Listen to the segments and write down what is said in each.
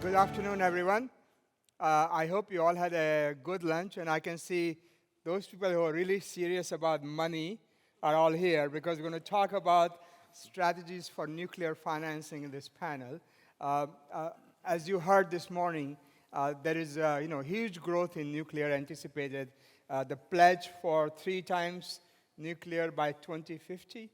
Good afternoon, everyone. I hope you all had a good lunch, and I can see those people who are really serious about money are all here because we're going to talk about strategies for nuclear financing in this panel. As you heard this morning, there is huge growth in nuclear anticipated. The pledge for 3 times nuclear by 2050,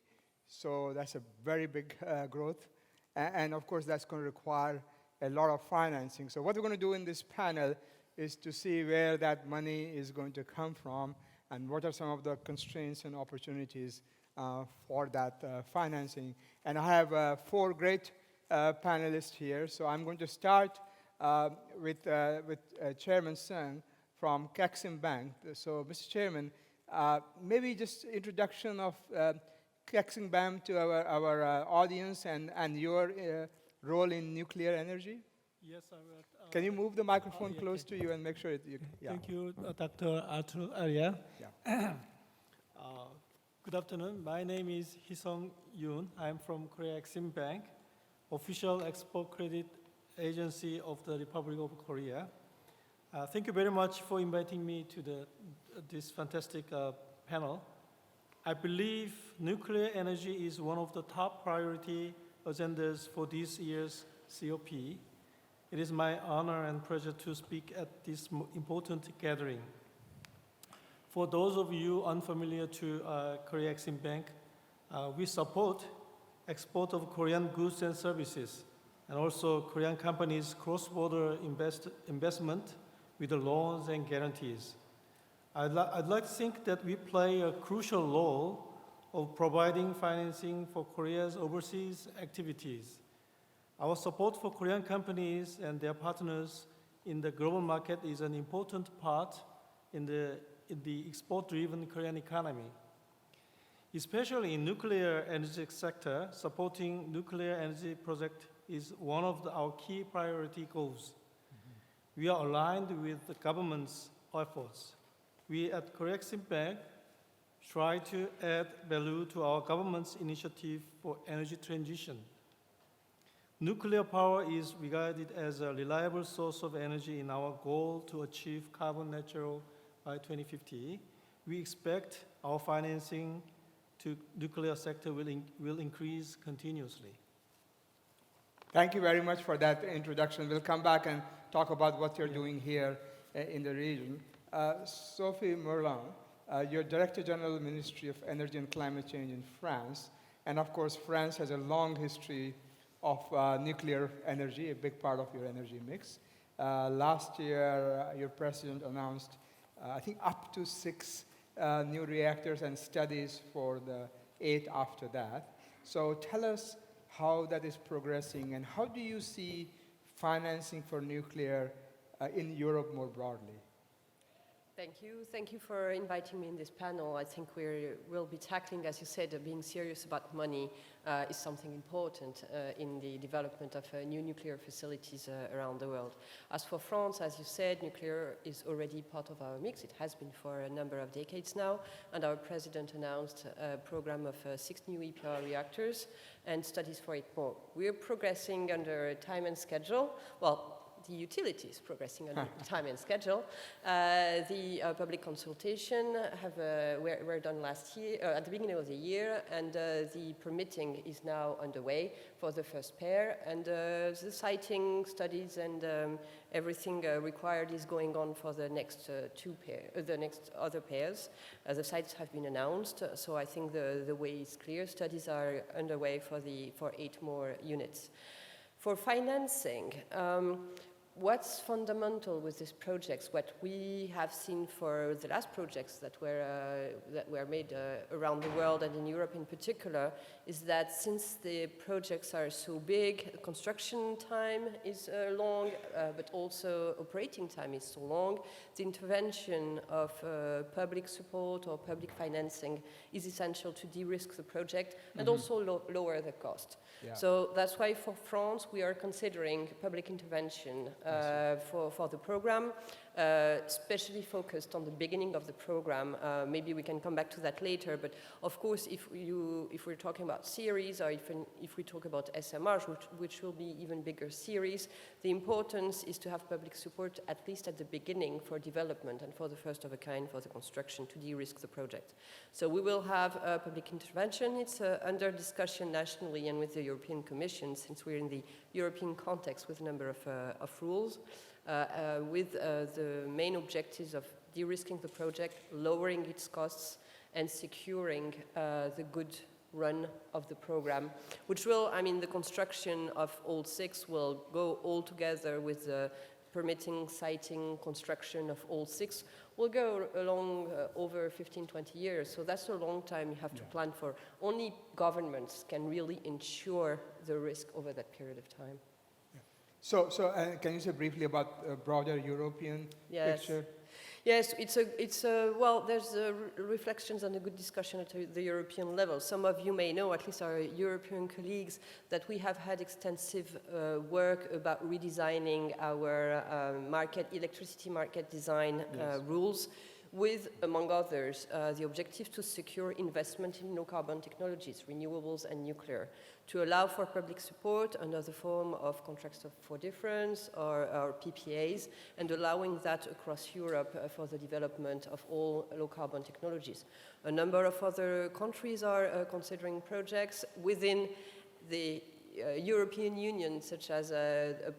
so that's a very big growth. And of course, that's going to require a lot of financing. So what we're going to do in this panel is to see where that money is going to come from and what are some of the constraints and opportunities for that financing. And I have 4 great panelists here. So I'm going to start with Chairman Sung from KEXIM Bank. So Mr. Chairman, maybe just introduction of KEXIM Bank to our audience and your role in nuclear energy? Yes, I will. Can you move the microphone close to you and make sure you... Yeah. Thank you, Dr. Atul, Arya. Yeah. Good afternoon. My name is Yoon. I'm from KEXIM Bank, official export credit agency of the Republic of Korea. Thank you very much for inviting me to this fantastic panel. I believe nuclear energy is one of the top priority agendas for this year's COP. It is my honor and pleasure to speak at this important gathering. For those of you unfamiliar to KEXIM Bank, we support export of Korean goods and services, and also Korean companies' cross-border investment with the loans and guarantees. I'd like to think that we play a crucial role of providing financing for Korea's overseas activities. Our support for Korean companies and their partners in the global market is an important part in the export-driven Korean economy. Especially in nuclear energy sector, supporting nuclear energy project is one of our key priority goals. Mm-hmm. We are aligned with the government's efforts. We at KEXIM Bank try to add value to our government's initiative for energy transition. Nuclear power is regarded as a reliable source of energy in our goal to achieve carbon neutral by 2050. We expect our financing to nuclear sector will increase continuously. Thank you very much for that introduction. We'll come back and talk about what you're doing here in the region. Sophie Mourlon, you're Director General, Ministry of Energy and Climate Change in France. And of course, France has a long history of nuclear energy, a big part of your energy mix. Last year, your president announced, I think, up to 6 new reactors and studies for the 8 after that. So tell us how that is progressing and how do you see financing for nuclear in Europe more broadly? Thank you. Thank you for inviting me in this panel. I think we'll be tackling, as you said, being serious about money is something important in the development of new nuclear facilities around the world. As for France, as you said, nuclear is already part of our mix. It has been for a number of decades now, and our president announced a program of 6 new EPR reactors and studies for 8 more. We're progressing under time and schedule. Well, the utility is progressing on time and schedule. The public consultation were done last year, at the beginning of the year, and the permitting is now underway for the first pair, and the siting studies and everything required is going on for the next the next other pairs. The sites have been announced, so I think the way is clear. Studies are underway for 8 more units. For financing, what's fundamental with these projects, what we have seen for the last projects that were made around the world and in Europe in particular, is that since the projects are so big, construction time is long, but also operating time is so long, the intervention of public support or public financing is essential to de-risk the project and also lower the cost. Yeah. So that's why for France we are considering public intervention for the program, especially focused on the beginning of the program. Maybe we can come back to that later, but of course, if we're talking about series, or if we talk about SMRs, which will be even bigger series, the importance is to have public support at least at the beginning for development and for the first of a kind for the construction to de-risk the project. So we will have a public intervention. It's under discussion nationally and with the European Commission, since we're in the European context with a number of rules, with the main objectives of de-risking the project, lowering its costs, and securing the good run of the program, which will, I mean, the construction of all 6 will go all together with the permitting, siting, construction of all 6 will go along over 15, 20 years. So that's a long time you have to plan for. Only governments can really ensure the risk over that period of time. So can you say briefly about a broader European picture? Yes, well, there's reflections and a good discussion at the European level. Some of you may know, at least our European colleagues, that we have had extensive work about redesigning our electricity market design rules, with, among others, the objective to secure investment in low-carbon technologies, renewables and nuclear, to allow for public support under the form of contracts for difference or PPAs, and allowing that across Europe for the development of all low-carbon technologies. A number of other countries are considering projects within the European Union, such as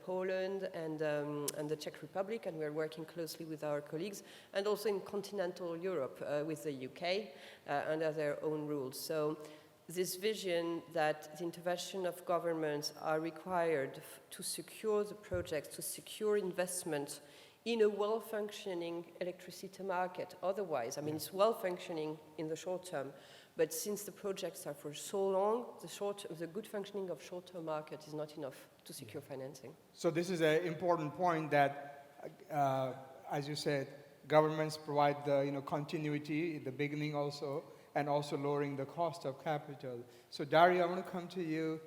Poland and the Czech Republic, and we're working closely with our colleagues, and also in continental Europe with the UK under their own rules. So this vision that the intervention of governments are required to secure the projects, to secure investment in a well-functioning electricity market. Otherwise, I mean, it's well-functioning in the short term, but since the projects are for so long, the good functioning of short-term market is not enough to secure financing. So this is an important point that, as you said, governments provide the continuity at the beginning also, and also lowering the cost of capital. So Dario, I want to come to you.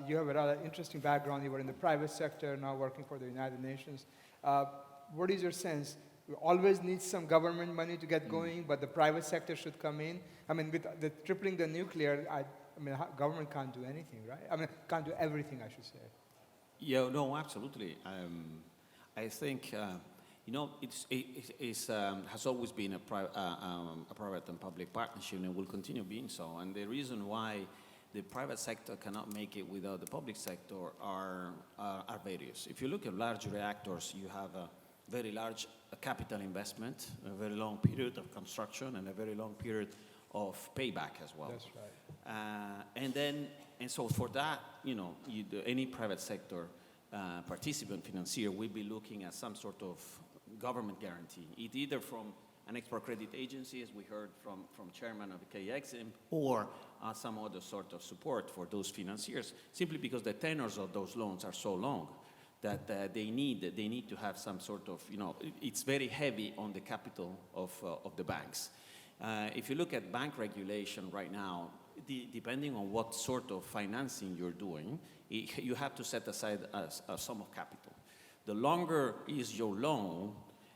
You have a rather interesting background. You were in the private sector, now working for the United Nations. What is your sense? We always need some government money to get going, but the private sector should come in. I mean, with the tripling the nuclear, government can't do anything, right? I mean, can't do everything, I should say. Yeah, no, absolutely. I think, it has always been a private and public partnership, and will continue being so. And the reason why the private sector cannot make it without the public sector are various. If you look at large reactors, you have a very large capital investment, a very long period of construction, and a very long period of payback as well. That's right. And so for that, any private sector participant, financier, will be looking at some sort of government guarantee, either from an export credit agency, as we heard from chairman of the KEXIM, or some other sort of support for those financiers, simply because the tenors of those loans are so long that they need to have some sort of, it's very heavy on the capital of the banks. If you look at bank regulation right now, depending on what sort of financing you're doing, you have to set aside a sum of capital. The longer is your loan,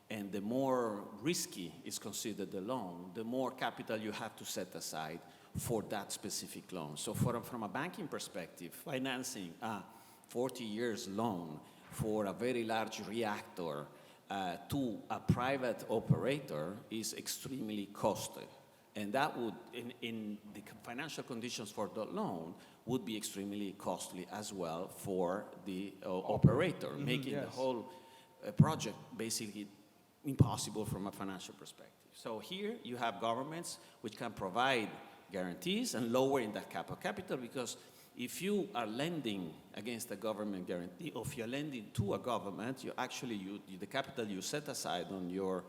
and the more risky is considered the loan, the more capital you have to set aside for that specific loan. So from a banking perspective, financing a 40 years loan for a very large reactor to a private operator is extremely costly. And that would, in the financial conditions for the loan, would be extremely costly as well for the operator, making the whole project basically impossible from a financial perspective. So here you have governments which can provide guarantees and lowering that capital, because if you are lending against a government guarantee, or if you're lending to a government, the capital you set aside on your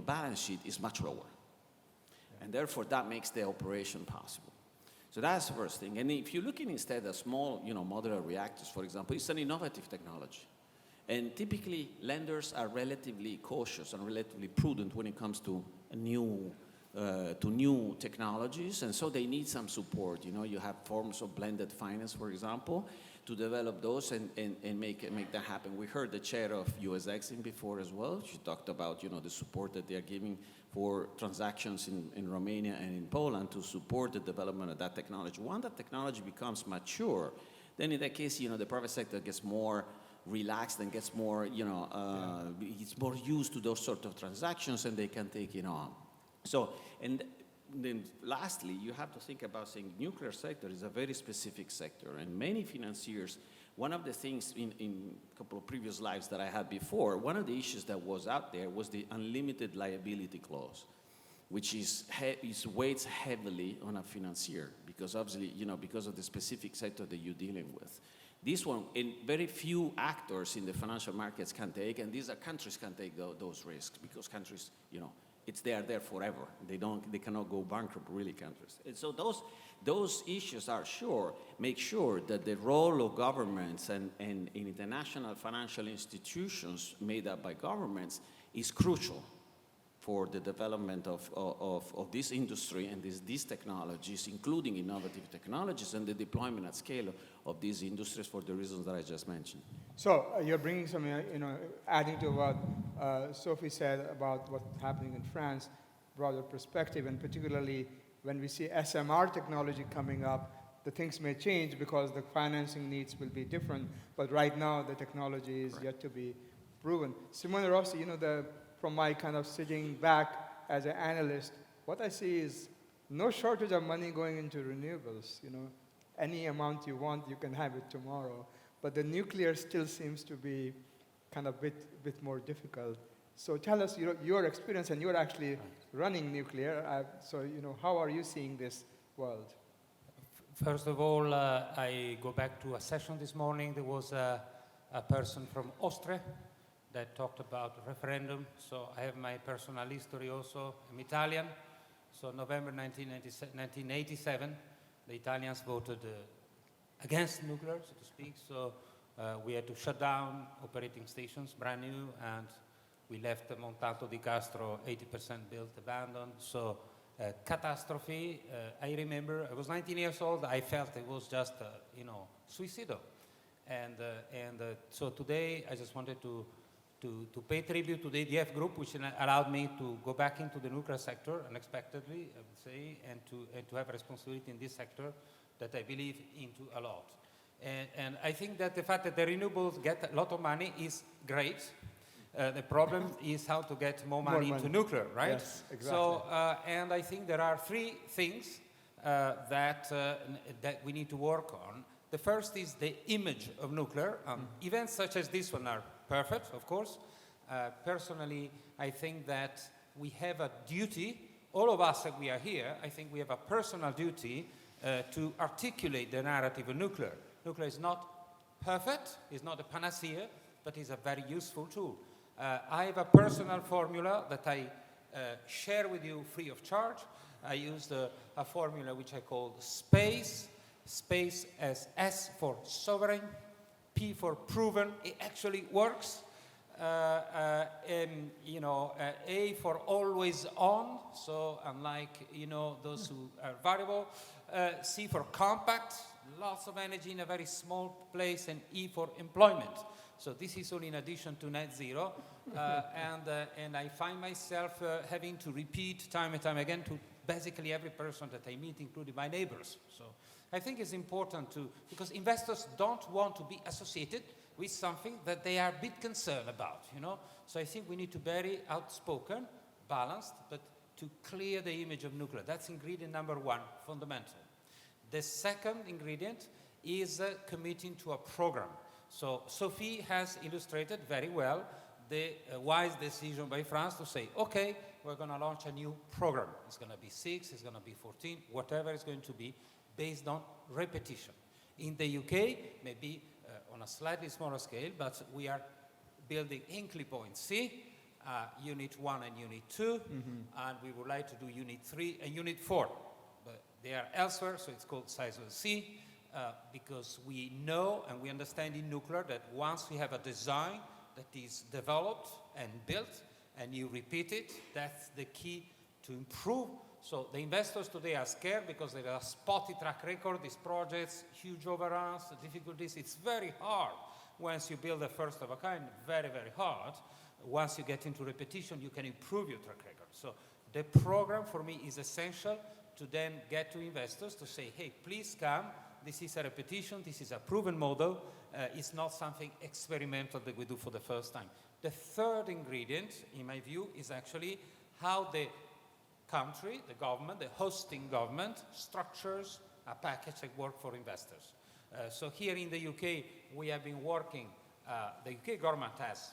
balance sheet is much lower. And therefore that makes the operation possible. So that's the first thing. And if you're looking instead at small, modular reactors, for example, it's an innovative technology. And typically lenders are relatively cautious and relatively prudent when it comes to new technologies, and so they need some support. You have forms of blended finance, for example, to develop those and make that happen. We heard the chair of US KEXIM before as well. She talked about, the support that they are giving for transactions in Romania and in Poland to support the development of that technology. Once that technology becomes mature, then in that case, the private sector gets more relaxed and gets more, it's more used to those sort of transactions, and they can take it on. So, and then lastly, you have to think about saying nuclear sector is a very specific sector, and many financiers, one of the things in a couple of previous lives that I had before, one of the issues that was out there was the unlimited liability clause, which weighs heavily on a financier, because obviously, because of the specific sector that you're dealing with. This one, and very few actors in the financial markets can take, and these are countries can take those risks, because countries, they are there forever. They cannot go bankrupt, really, countries. And so those issues make sure that the role of governments and international financial institutions made up by governments is crucial for the development of this industry and these technologies, including innovative technologies and the deployment at scale of these industries for the reasons that I just mentioned. So you're bringing some, adding to what Sophie said about what's happening in France, broader perspective, and particularly when we see SMR technology coming up, the things may change because the financing needs will be different, but right now the technology is yet to be proven. Simone Rossi, from my kind of sitting back as an analyst, what I see is no shortage of money going into renewables. Any amount you want, you can have it tomorrow. But the nuclear still seems to be kind of bit more difficult. So tell us your experience, and you're actually running nuclear. So how are you seeing this world? First of all, I go back to a session this morning. There was a person from Austria that talked about referendum. So I have my personal history also. I'm Italian. So November 1987, the Italians voted against nuclear, so to speak. So we had to shut down operating stations, brand new, and we left Montalto di Castro 80% built, abandoned. So catastrophe. I remember I was 19 years old. I felt it was just, suicidal. And so today I just wanted to pay tribute to the EDF group, which allowed me to go back into the nuclear sector unexpectedly, I would say, and to have responsibility in this sector that I believe into a lot. And I think that the fact that the renewables get a lot of money is great. The problem is how to get more money into nuclear, right? Yes, exactly. So, and I think there are three things that we need to work on. The first is the image of nuclear. Events such as this one are perfect, of course. Personally, I think that we have a duty, all of us that we are here, I think we have a personal duty to articulate the narrative of nuclear. Nuclear is not perfect, it's not a panacea, but it's a very useful tool. I have a personal formula that I share with you free of charge. I used a formula which I call SPACE. SPACE as S for sovereign, P for proven. It actually works. A for always on, so unlike those who are variable. C for compact, lots of energy in a very small place, and E for employment. So this is all in addition to net zero, and I find myself having to repeat time and time again to basically every person that I meet, including my neighbors. So I think it's important because investors don't want to be associated with something that they are a bit concerned about, So I think we need to be very outspoken, balanced, but to clear the image of nuclear. That's ingredient number one, fundamental. The second ingredient is committing to a program. So Sophie has illustrated very well the wise decision by France to say, okay, we're going to launch a new program. It's going to be 6, it's going to be 14, whatever it's going to be, based on repetition. In the UK, maybe on a slightly smaller scale, but we are building Hinkley Point C, Unit 1 and Unit 2, and we would like to do Unit 3 and Unit 4. But they are elsewhere, so it's called Sizewell C, because we know and we understand in nuclear that once we have a design that is developed and built, and you repeat it, that's the key to improve So the investors today are scared because there are spotty track record, these projects, huge overruns, difficulties. It's very hard once you build a first of a kind, very, very hard. Once you get into repetition, you can improve your track record. So the program for me is essential to then get to investors to say, hey, please come. This is a repetition. This is a proven model. It's not something experimental that we do for the first time. The third ingredient, in my view, is actually how the country, the government, the hosting government, structures a package that works for investors. So here in the UK, we have been working, the UK government has,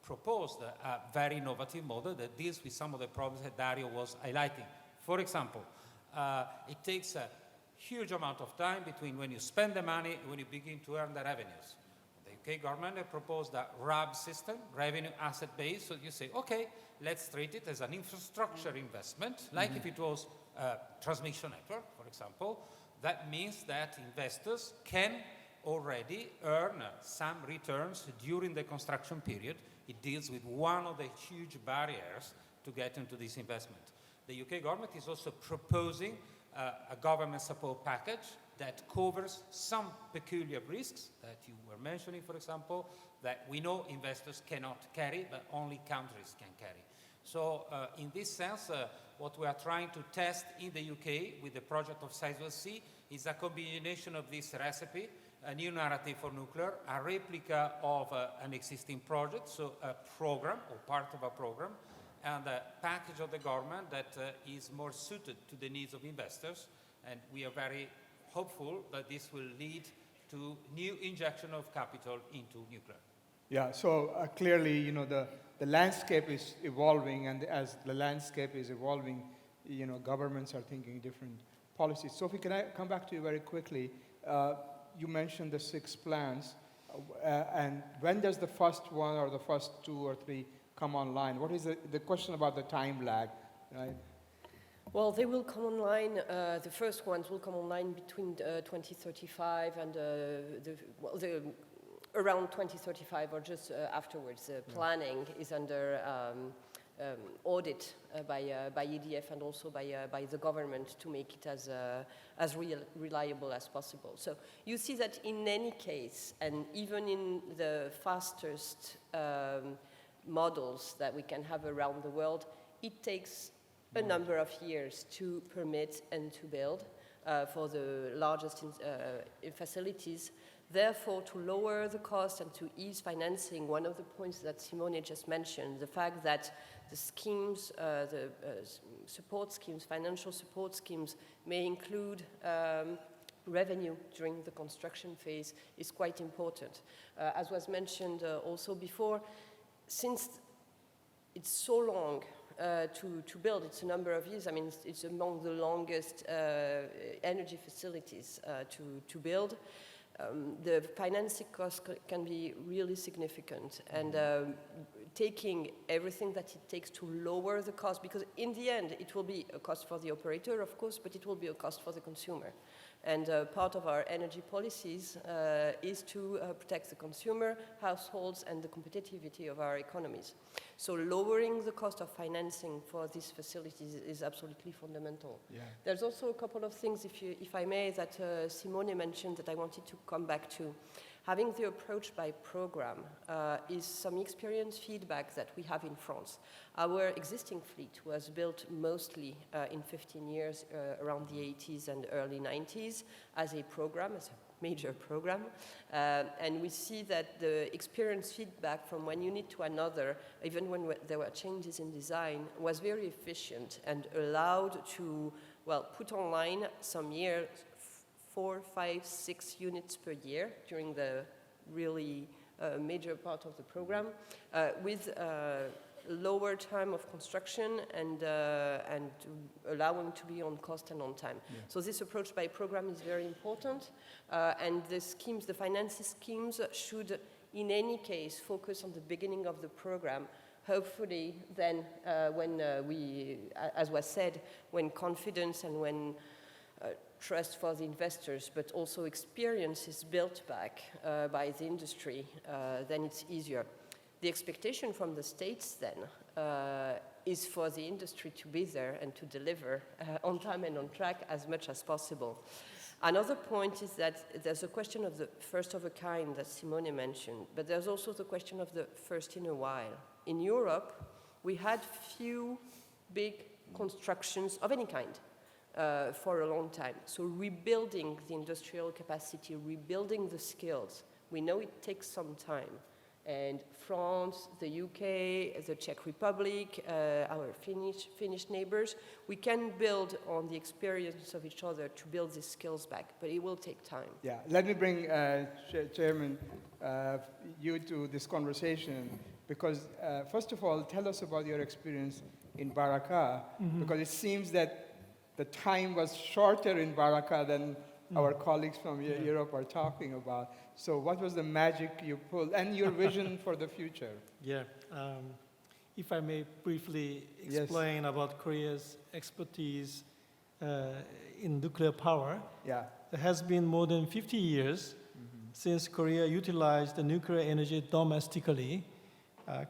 proposed a very innovative model that deals with some of the problems that Dario was highlighting. For example, it takes a huge amount of time between when you spend the money and when you begin to earn the revenues. The UK government has proposed a RAB system, revenue asset base, so you say, okay, let's treat it as an infrastructure investment, like if it was a transmission network, for example. That means that investors can already earn some returns during the construction period. It deals with one of the huge barriers to get into this investment. The UK government is also proposing a government support package that covers some peculiar risks that you were mentioning, for example, that we know investors cannot carry, but only countries can carry. So in this sense, what we are trying to test in the UK with the project of Sizewell C is a combination of this recipe, a new narrative for nuclear, a replica of an existing project, so a program or part of a program, and a package of the government that is more suited to the needs of investors. And we are very hopeful that this will lead to new injection of capital into nuclear. Yeah, so clearly, the landscape is evolving, and as the landscape is evolving, governments are thinking different policies. Sophie, can I come back to you very quickly? You mentioned the 6 plans, and when does the first one or the first 2 or 3 come online? What is the question about the time lag, right? Well, they will come online, the first ones will come online between 2035 and around 2035 or just afterwards. Planning is under audit by EDF and also by the government to make it as reliable as possible. So you see that in any case, and even in the fastest models that we can have around the world, it takes a number of years to permit and to build for the largest facilities. Therefore, to lower the cost and to ease financing, one of the points that Simone just mentioned, the fact that the schemes, support schemes, financial support schemes may include revenue during the construction phase is quite important. As was mentioned also before, since it's so long to build, it's a number of years, I mean, it's among the longest energy facilities to build. The financing cost can be really significant, and taking everything that it takes to lower the cost, because in the end it will be a cost for the operator, of course, but it will be a cost for the consumer. And part of our energy policies is to protect the consumer, households, and the competitivity of our economies. So lowering the cost of financing for these facilities is absolutely fundamental. Yeah. There's also a couple of things, if I may, that Simone mentioned that I wanted to come back to. Having the approach by program is some experience feedback that we have in France. Our existing fleet was built mostly in 15 years, around the 80s and early 90s, as a program, as a major program. And we see that the experience feedback from one unit to another, even when there were changes in design, was very efficient and allowed to, well, put online some years 4, 5, 6 units per year during the really major part of the program, with lower time of construction and allowing to be on cost and on time. Yeah. So this approach by program is very important, and the schemes, the financing schemes, should in any case focus on the beginning of the program. Hopefully then when as was said, when confidence and when trust for the investors, but also experience is built back by the industry, then it's easier. The expectation from the states then is for the industry to be there and to deliver on time and on track as much as possible. Another point is that there's a question of the first of a kind that Simone mentioned, but there's also the question of the first in a while. In Europe, we had few big constructions of any kind for a long time. So rebuilding the industrial capacity, rebuilding the skills, we know it takes some time. And France, the UK, the Czech Republic, our Finnish neighbors, we can build on the experience of each other to build these skills back, but it will take time. Yeah, let me bring Chairman you to this conversation because first of all, tell us about your experience in Baraka because it seems that the time was shorter in Baraka than our colleagues from Europe are talking about. So what was the magic you pulled and your vision for the future? Yeah. If I may briefly explain about Korea's expertise in nuclear power. Yeah. It has been more than 50 years since Korea utilized the nuclear energy domestically.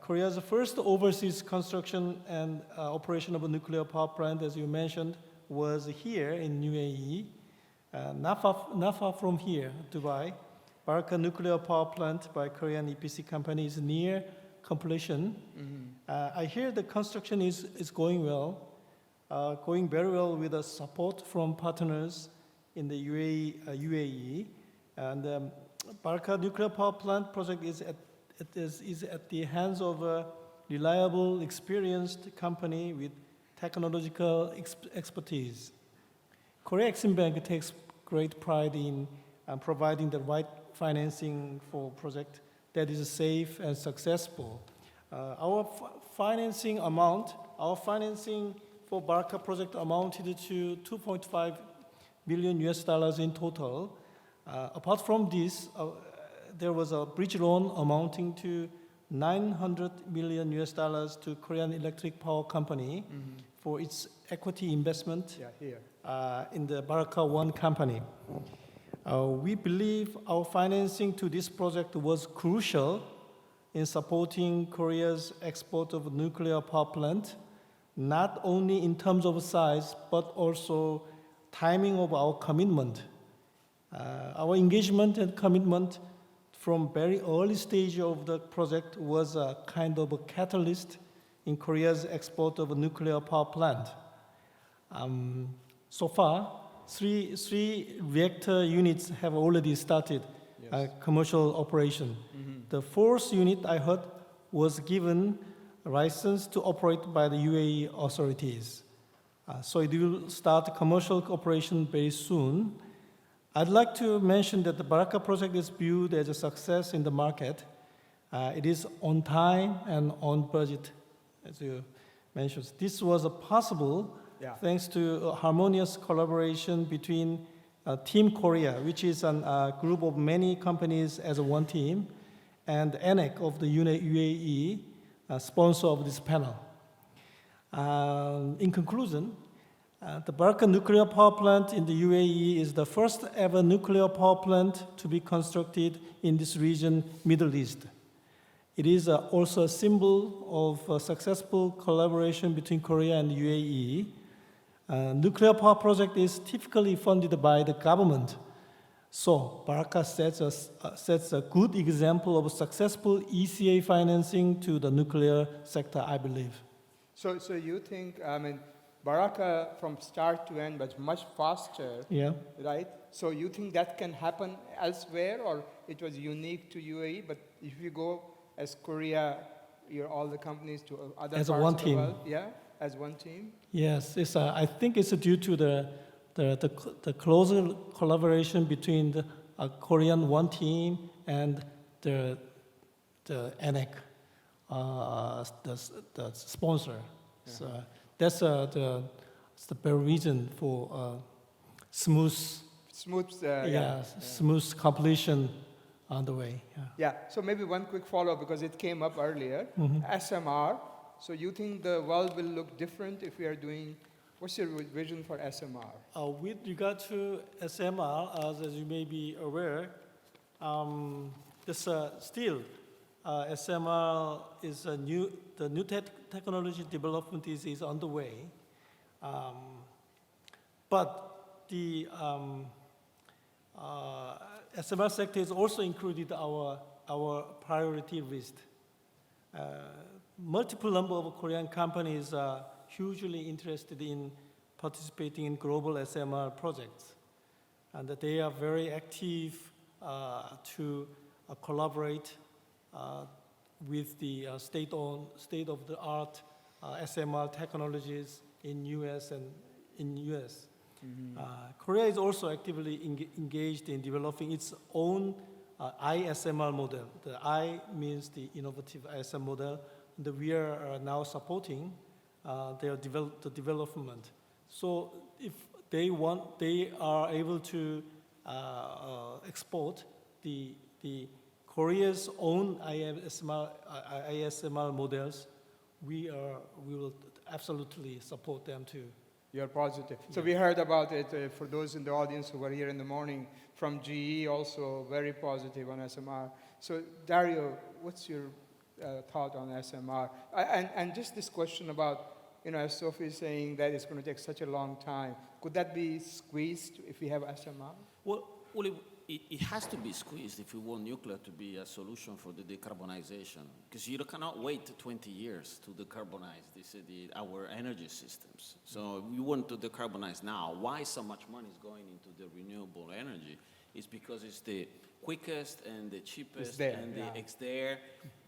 Korea's first overseas construction and operation of a nuclear power plant, as you mentioned, was here in UAE. Not far from here, Dubai. Baraka nuclear power plant by Korean EPC company is near completion. I hear the construction is going well, going very well with the support from partners in the UAE. And Baraka nuclear power plant project is at the hands of a reliable, experienced company with technological expertise. KEXIM Bank takes great pride in providing the right financing for project that is safe and successful. Our financing for Baraka project amounted to $2.5 billion in total. Apart from this, there was a bridge loan amounting to $900 million to Korean Electric Power Company for its equity investment in the Baraka 1 company. We believe our financing to this project was crucial in supporting Korea's export of nuclear power plant, not only in terms of size, but also timing of our commitment. Our engagement and commitment from very early stage of the project was a kind of a catalyst in Korea's export of a nuclear power plant. So far, three reactor units have already started commercial operation. The fourth unit, I heard, was given a license to operate by the UAE authorities. So it will start commercial operation very soon. I'd like to mention that the Baraka project is viewed as a success in the market. It is on time and on budget, as you mentioned. This was possible thanks to a harmonious collaboration between Team Korea, which is a group of many companies as one team, and ANEC of the UAE, sponsor of this panel. In conclusion, the Baraka nuclear power plant in the UAE is the first ever nuclear power plant to be constructed in this region, Middle East. It is also a symbol of successful collaboration between Korea and UAE. Nuclear power project is typically funded by the government. So Baraka sets a good example of successful ECA financing to the nuclear sector, I believe. So you think, Baraka from start to end was much faster, right? So you think that can happen elsewhere, or it was unique to UAE? But if you go as Korea, all the companies to other as parts one of the team. world, as one team. Yes, I think it's due to the closer collaboration between the Korean one team and the ANEC, the sponsor. So that's the very reason for smooth completion on the way. So maybe one quick follow-up because it came up earlier. SMR. So you think the world will look different if we are doing? What's your vision for SMR? With regard to SMR, as you may be aware, there's still SMR is the new technology development is underway. But the SMR sector is also included our priority list. Multiple number of Korean companies are hugely interested in participating in global SMR projects. And they are very active to collaborate with the state-of-the-art SMR technologies in US and in US. Korea is also actively engaged in developing its own ISMR model. The I means the innovative ISM model. And we are now supporting the development. So if they are able to export the Korea's own ISMR models, we will absolutely support them too. You're positive. So we heard about it for those in the audience who were here in the morning from GE, also very positive on SMR. So Dario, what's your thought on SMR? And just this question about, as Sophie is saying that it's going to take such a long time, could that be squeezed if we have SMR? Well, it has to be squeezed if we want nuclear to be a solution for the decarbonization, because you cannot wait 20 years to decarbonize our energy systems. So we want to decarbonize now. Why so much money is going into the renewable energy? It's because it's the quickest and the cheapest, it's there,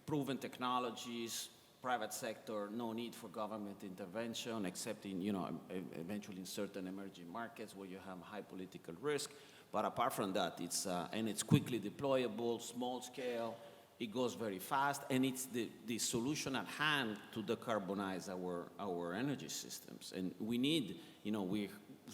proven technologies, private sector, no need for government intervention, except in, eventually in certain emerging markets where you have high political risk. But apart from that, it's quickly deployable, small scale, it goes very fast, and it's the solution at hand to decarbonize our energy systems. And we need,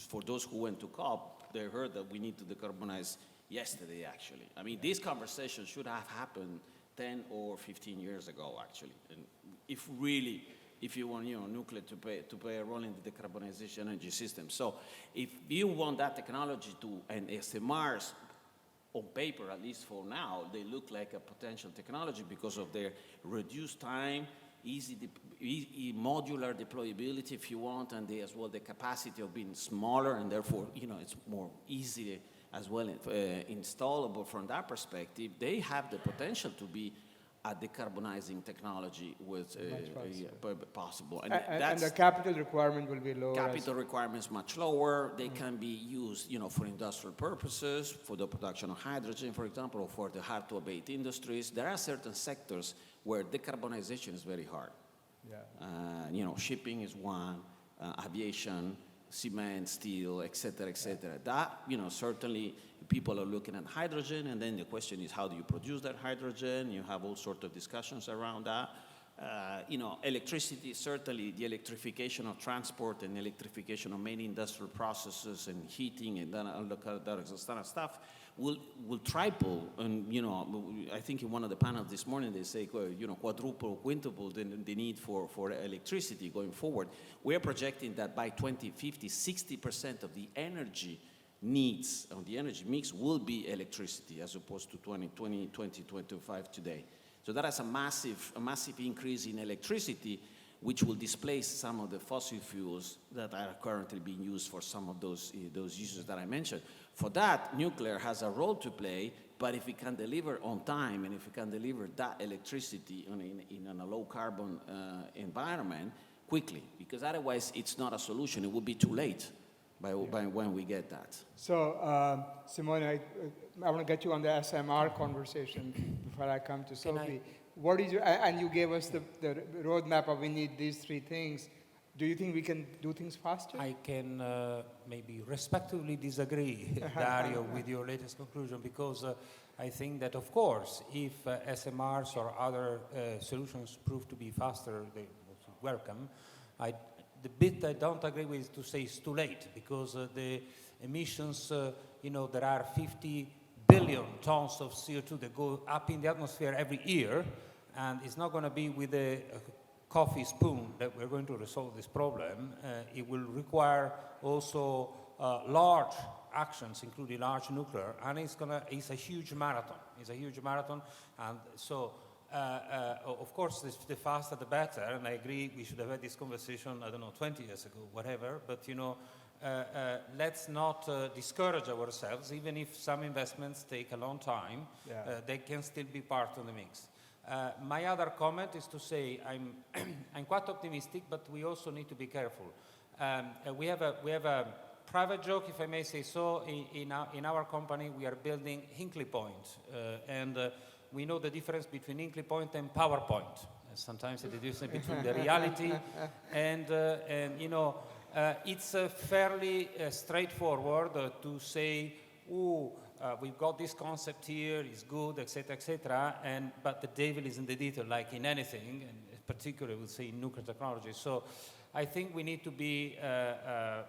for those who went to COP, they heard that we need to decarbonize yesterday, actually. I mean, this conversation should have happened 10 or 15 years ago, actually. And if you want nuclear to play a role in the decarbonization energy system. So if you want that technology and SMRs, on paper, at least for now, they look like a potential technology because of their reduced time, easy modular deployability, if you want, and as well the capacity of being smaller, and therefore, it's more easy as well installable from that perspective. They have the potential to be a decarbonizing technology with possible. And the capital requirement will be lower. Capital requirements much lower. They can be used, for industrial purposes, for the production of hydrogen, for example, or for the hard-to-abate industries. There are certain sectors where decarbonization is very hard. Yeah. Shipping is one, aviation, cement, steel, et cetera, et cetera. That, certainly people are looking at hydrogen, and then the question is, how do you produce that hydrogen? You have all sorts of discussions around that. Electricity, certainly the electrification of transport and electrification of many industrial processes and heating and that kind of stuff will triple. And, I think in one of the panels this morning, they say, quadruple, quintuple the need for electricity going forward. We're projecting that by 2050, 60% of the energy needs of the energy mix will be electricity as opposed to 2025 today. So that is a massive increase in electricity, which will displace some of the fossil fuels that are currently being used for some of those uses that I mentioned. For that, nuclear has a role to play, but if we can deliver on time and if we can deliver that electricity in a low-carbon environment quickly, because otherwise it's not a solution. It will be too late by when we get that. So, Simone, I want to get you on the SMR conversation before I come to Sophie. What is and you gave us the roadmap of we need these three things. Do you think we can do things faster? I can maybe respectfully disagree, Dario, with your latest conclusion, because I think that, of course, if SMRs or other solutions prove to be faster, they also welcome. The bit I don't agree with is to say it's too late, because the emissions, there are 50 billion tons of CO2 that go up in the atmosphere every year, and it's not going to be with a coffee spoon that we're going to resolve this problem. It will require also large actions, including large nuclear, and it's a huge marathon. It's a huge marathon, and so Of course, the faster the better, and I agree we should have had this conversation, I don't know, 20 years ago, whatever, but let's not discourage ourselves, even if some investments take a long time, they can still be part of the mix. My other comment is to say I'm quite optimistic, but we also need to be careful. We have a private joke, if I may say so, in our company. We are building Hinkley Point, and we know the difference between Hinkley Point and PowerPoint. Sometimes the difference between the reality and it's fairly straightforward to say, we've got this concept here, it's good, etc., but the devil is in the detail, like in anything, and particularly, I would say, in nuclear technology. So I think we need to be, to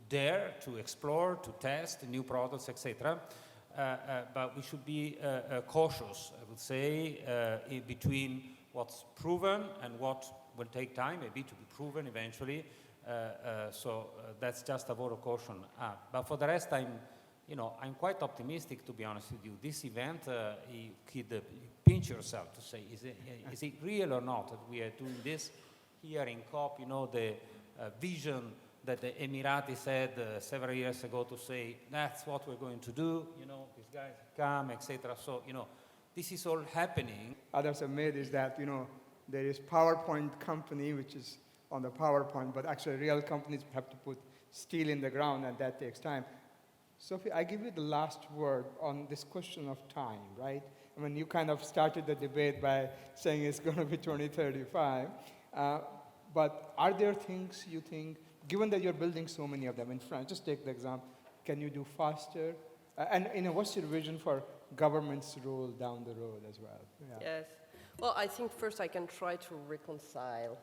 dare, to explore, to test new products, etc., but we should be cautious, I would say, in between what's proven and what will take time, maybe, to be proven eventually. So that's just a word of caution. But for the rest, I'm quite optimistic, to be honest with you. This event, you could pinch yourself to say, is it real or not that we are doing this here in COP? The vision that the Emiratis had several years ago to say, that's what we're going to do, these guys come, etc. So, this is all happening. Others have made is that, there is PowerPoint company, which is on the PowerPoint, but actually real companies have to put steel in the ground, and that takes time. Sophie, I give you the last word on this question of time, right? I mean, you kind of started the debate by saying it's going to be 2035. But are there things you think, given that you're building so many of them in France, just take the example, can you do faster? And what's your vision for government's role down the road as well? Yeah. Yes. Well, I think first I can try to reconcile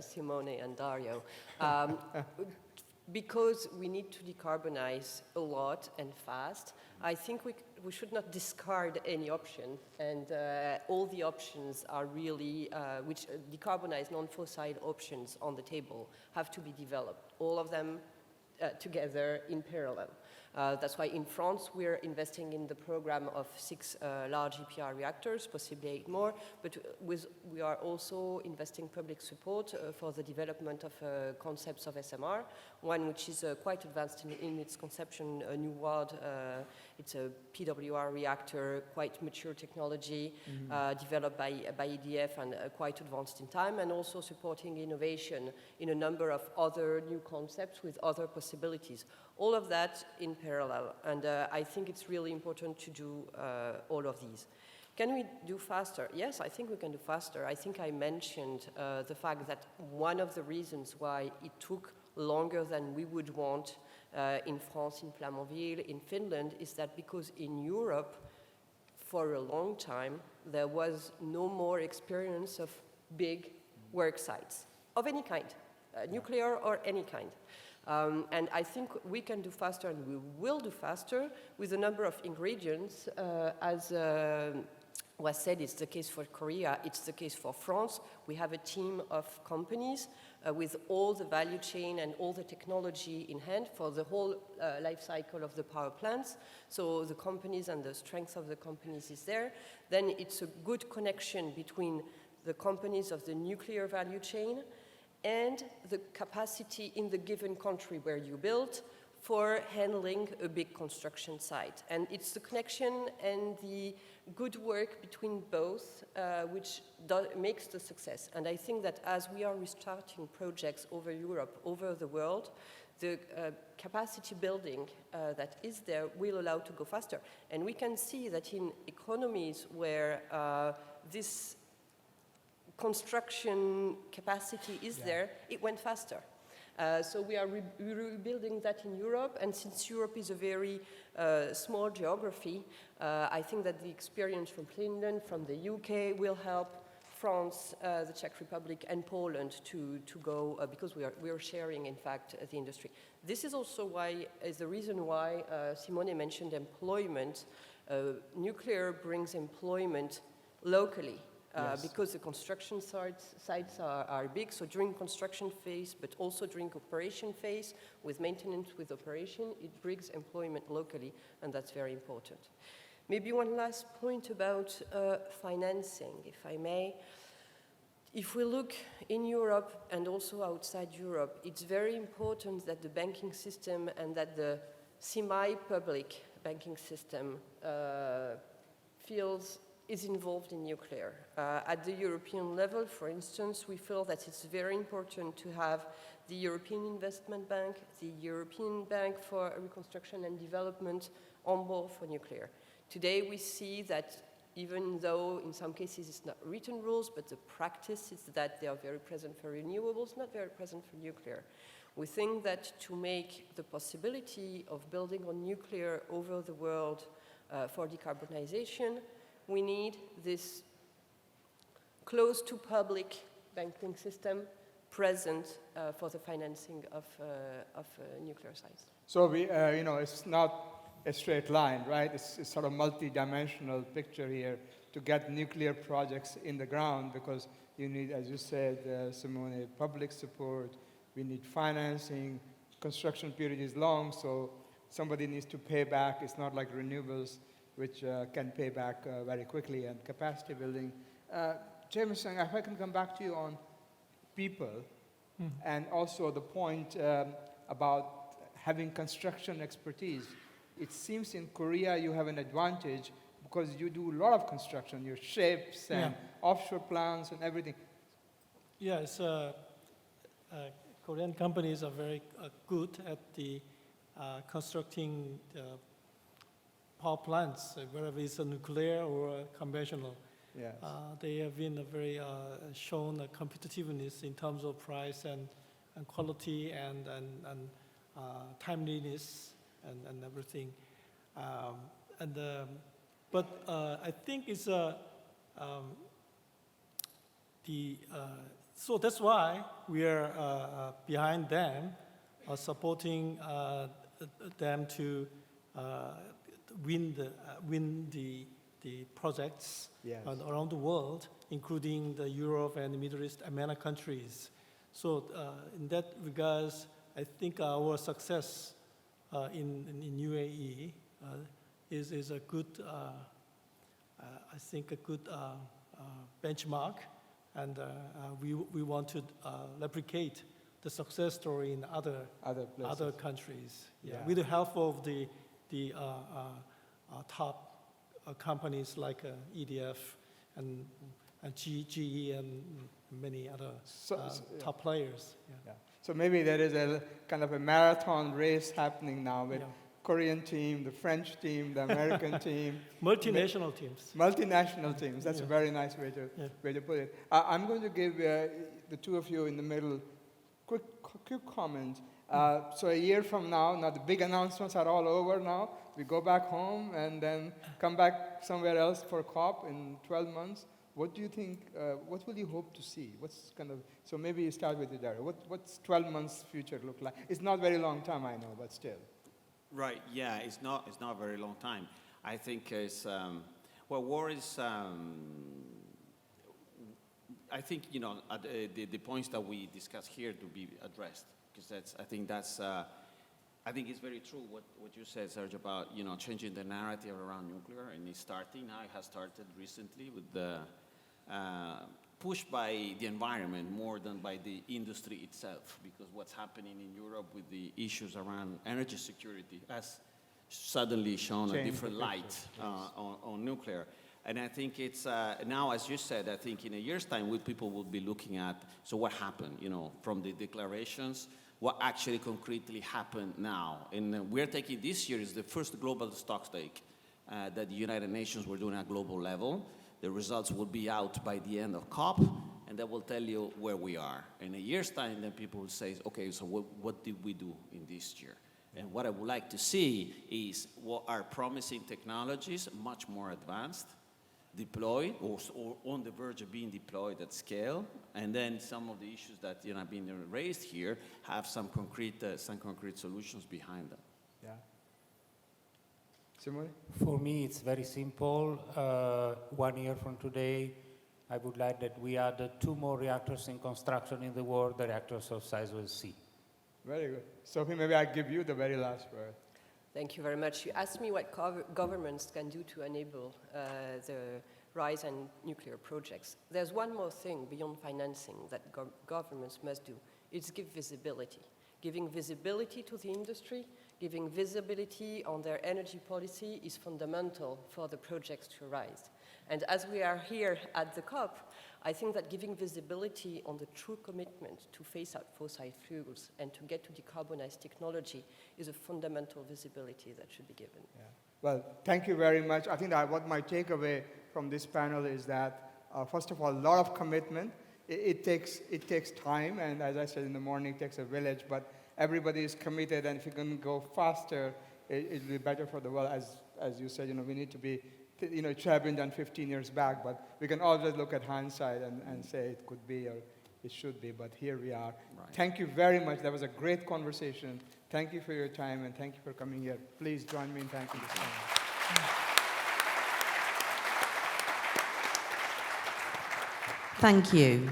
Simone and Dario. Because we need to decarbonize a lot and fast, I think we should not discard any option. And all the options are really, which decarbonize non-fossil options on the table, have to be developed. All of them together in parallel. That's why in France we're investing in the program of 6 large EPR reactors, possibly 8 more, but we are also investing public support for the development of concepts of SMR, one which is quite advanced in its conception, a new word. It's a PWR reactor, quite mature technology, developed by EDF and quite advanced in time, and also supporting innovation in a number of other new concepts with other possibilities. All of that in parallel, and I think it's really important to do all of these. Can we do faster? Yes, I think we can do faster. I think I mentioned the fact that one of the reasons why it took longer than we would want in France, in Flamanville, in Finland, is that because in Europe, for a long time, there was no more experience of big work sites of any kind, nuclear or any kind. And I think we can do faster, and we will do faster with a number of ingredients. As was said, it's the case for Korea, it's the case for France. We have a team of companies with all the value chain and all the technology in hand for the whole life cycle of the power plants. So the companies and the strength of the companies is there. Then it's a good connection between the companies of the nuclear value chain and the capacity in the given country where you build for handling a big construction site. And it's the connection and the good work between both which makes the success. And I think that as we are restarting projects over Europe, over the world, the capacity building that is there will allow to go faster. And we can see that in economies where this construction capacity is there, it went faster. So we are rebuilding that in Europe, and since Europe is a very small geography, I think that the experience from Finland, from the UK will help France, the Czech Republic, and Poland to go, because we are sharing, in fact, the industry. This is also the reason why Simone mentioned employment. Nuclear brings employment locally. Because the construction sites are big, so during construction phase, but also during operation phase, with maintenance, with operation, it brings employment locally, and that's very important. Maybe one last point about financing, if I may. If we look in Europe and also outside Europe, it's very important that the banking system and that the semi-public banking system is involved in nuclear. At the European level, for instance, we feel that it's very important to have the European Investment Bank, the European Bank for Reconstruction and Development on board for nuclear. Today we see that even though in some cases it's not written rules, but the practice is that they are very present for renewables, not very present for nuclear. We think that to make the possibility of building on nuclear over the world for decarbonization, we need this close to public banking system present for the financing of nuclear sites. So it's not a straight line, right? It's sort of multi-dimensional picture here to get nuclear projects in the ground, because you need, as you said, Simone, public support, we need financing, construction period is long, so somebody needs to pay back. It's not like renewables, which can pay back very quickly, and capacity building. Jameson, if I can come back to you on people, and also the point about having construction expertise. It seems in Korea you have an advantage because you do a lot of construction, your ships and offshore plants and everything. Yes, Korean companies are very good at the constructing power plants, whether it's a nuclear or conventional. Yes. They have been very shown a competitiveness in terms of price and quality and timeliness and everything. But I think it's so that's why we are behind them, supporting them to win the projects around the world, including the Europe and the Middle East and many countries. So in that regards, I think our success in UAE is a good, I think a good benchmark, and we want to replicate the success story in other countries. With the help of the top companies like EDF and GE and many other top players. So maybe there is a kind of a marathon race happening now with Korean team, the French team, the American team. Multinational teams. Multinational teams. That's a very nice way to put it. I'm going to give the two of you in the middle quick comment. So a year from now the big announcements are all over now. We go back home and then come back somewhere else for COP in 12 months. What do you think, what will you hope to see? So maybe you start with you, Dario. What's 12 months future look like? It's not very long time, I know, but still. Right, yeah, it's not a very long time. I think it's, war is, I think, the points that we discuss here to be addressed, because I think it's very true what you said, Serge, about, changing the narrative around nuclear, and it's starting now. It has started recently with the pushed by the environment more than by the industry itself, because what's happening in Europe with the issues around energy security has suddenly shown a different light on nuclear. And I think it's now, as you said, I think in a year's time, people will be looking at, so what happened, from the declarations, what actually concretely happened now. And we're taking this year is the first global stock take that the United Nations were doing at global level. The results will be out by the end of COP, and that will tell you where we are. In a year's time, then people will say, okay, so what did we do in this year? And what I would like to see is what are promising technologies, much more advanced, deployed or on the verge of being deployed at scale, and then some of the issues that have been raised here have some concrete solutions behind them. Yeah. Simone? For me, it's very simple. 1 year from today, I would like that we add 2 more reactors in construction in the world, the reactors of Sizewell C. Very good. Sophie, maybe I give you the very last word. Thank you very much. You asked me what governments can do to enable the rise in nuclear projects. There's one more thing beyond financing that governments must do. It's give visibility. Giving visibility to the industry, giving visibility on their energy policy is fundamental for the projects to rise. And as we are here at the COP, I think that giving visibility on the true commitment to phase out fossil fuels and to get to decarbonized technology is a fundamental visibility that should be given. Yeah. Well, thank you very much. I think that what my takeaway from this panel is that, first of all, a lot of commitment. It takes time, and as I said in the morning, it takes a village, but everybody is committed, and if you can go faster, it'll be better for the world. As you said, we need to be, it should have been done 15 years back, but we can always look at hindsight and say it could be or it should be, but here we are. Right. Thank you very much. That was a great conversation. Thank you for your time, and thank you for coming here. Please join me in thanking this panel. Thank you.